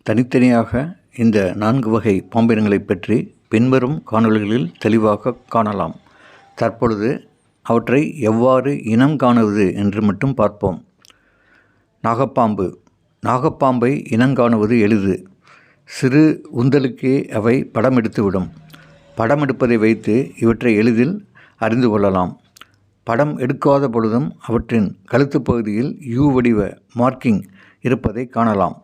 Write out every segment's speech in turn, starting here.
தனித்தனியாக இந்த 4 வகை பாம்பினங்களைப் பற்றி பின்வரும் காணொளிகளில் தெளிவாக காணலாம். தற்பொழுது அவற்றை எவ்வாறு இனம் காணுவது என்று மட்டும் பார்ப்போம். நாகப்பாம்பு. நாகப்பாம்பை இனங்காணுவது எளிது. சிறு உந்தலுக்கே அவை படம் எடுத்துவிடும். படம் எடுப்பதை வைத்து இவற்றை எளிதில் அறிந்து கொள்ளலாம். படம் எடுக்காத பொழுதும் அவற்றின் கழுத்து பகுதியில் யூ வடிவ மார்க்கிங் இருப்பதை காணலாம்.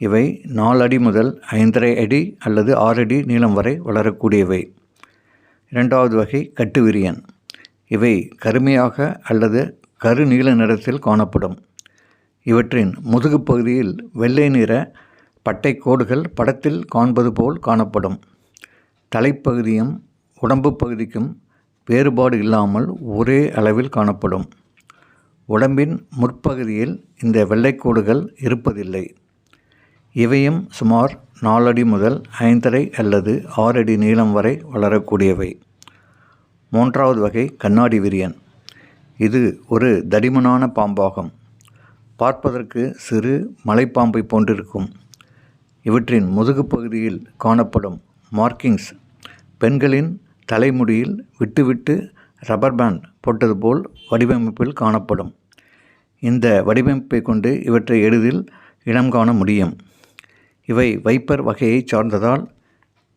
இவை 4 அடி முதல் 5½ அடி அல்லது 6 அடி நீளம் வரை வளரக்கூடியவை. 2வது வகை கட்டுவிரியன். இவை கருமையாக அல்லது கருநீல நிறத்தில் காணப்படும். இவற்றின் முதுகு பகுதியில் வெள்ளை நிற பட்டை கோடுகள் படத்தில் காண்பது போல் காணப்படும். தலைப்பகுதியும் உடம்பு பகுதிக்கும் வேறுபாடு இல்லாமல் ஒரே அளவில் காணப்படும். உடம்பின் முற்பகுதியில் இந்த வெள்ளைக்கோடுகள் இருப்பதில்லை. இவையும் சுமார் 4 அடி முதல் 5½ அல்லது 6 அடி நீளம் வரை வளரக்கூடியவை. 3வது வகை கண்ணாடி விரியன். இது ஒரு தடிமனான பாம்பாகும். பார்ப்பதற்கு சிறு மலைப்பாம்பை போன்றிருக்கும். இவற்றின் முதுகு பகுதியில் காணப்படும் மார்க்கிங்ஸ் பெண்களின் தலைமுடியில் விட்டு ரப்பர் பேண்ட் போட்டது போல் வடிவமைப்பில் காணப்படும். இந்த வடிவமைப்பை கொண்டு இவற்றை எளிதில் இனம் காண முடியும். இவை வைப்பர் வகையைச் சார்ந்ததால்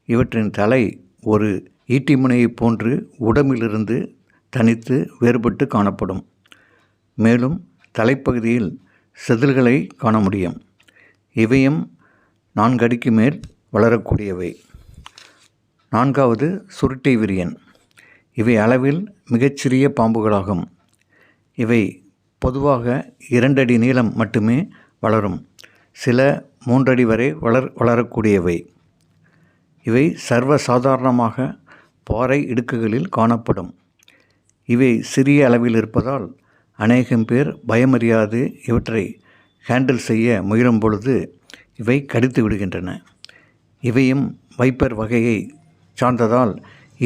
இவற்றின் தலை ஒரு ஈட்டி முனையை போன்று உடம்பிலிருந்து தனித்து வேறுபட்டு காணப்படும். மேலும் தலைப்பகுதியில் செதில்களை காண முடியும். இவையும் 4 அடிக்கு மேல் வளரக்கூடியவை. 4வது சுருட்டை விரியன். இவை அளவில் மிகச்சிறிய பாம்புகளாகும். இவை பொதுவாக 2 அடி நீளம் மட்டுமே வளரும். சில 3 அடி வரை வளரக்கூடியவை. இவை சர்வசாதாரணமாக பாறை இடுக்குகளில் காணப்படும். இவை சிறிய அளவில் இருப்பதால் அநேகம் பேர் பயமறியாது இவற்றை ஹேண்டில் செய்ய முயலும் பொழுது இவை கடித்து விடுகின்றன. இவையும் வைப்பர் வகையை சார்ந்ததால்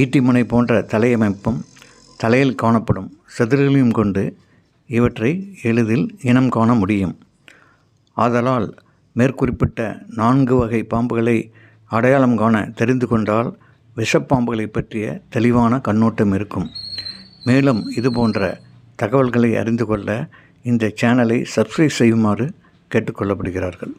ஈட்டி முனை போன்ற தலையமைப்பும் தலையில் காணப்படும் செதில்களையும் கொண்டு இவற்றை எளிதில் இனம் காண முடியும். ஆதலால் மேற்குறிப்பிட்ட 4 வகை பாம்புகளை அடையாளம் காண தெரிந்து கொண்டால் விஷப்பாம்புகளை பற்றிய தெளிவான கண்ணோட்டம் இருக்கும். மேலும் இதுபோன்ற தகவல்களை அறிந்து கொள்ள இந்த சேனலை சப்ஸ்கிரைப் செய்யுமாறு கேட்டுக்கொள்ளப்படுகிறார்கள்.